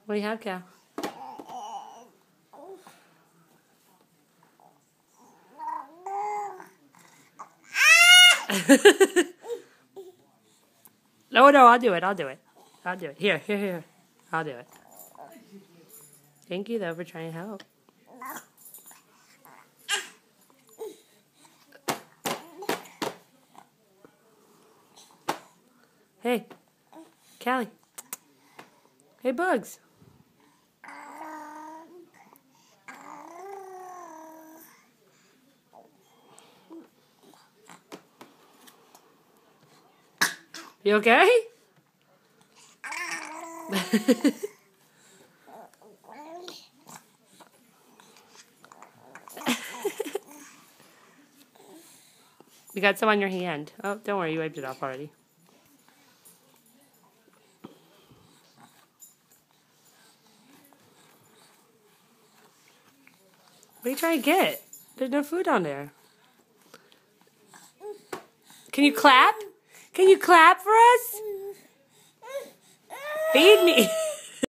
What do you have, Cal? No, I'll do it. I'll do it. Here. I'll do it. Thank you, though, for trying to help. Hey, Callie. Hey, Bugs. You okay? You got some on your hand. Oh, don't worry, you wiped it off already. What are you trying to get? There's no food on there. Can you clap? Can you clap for us? Feed me.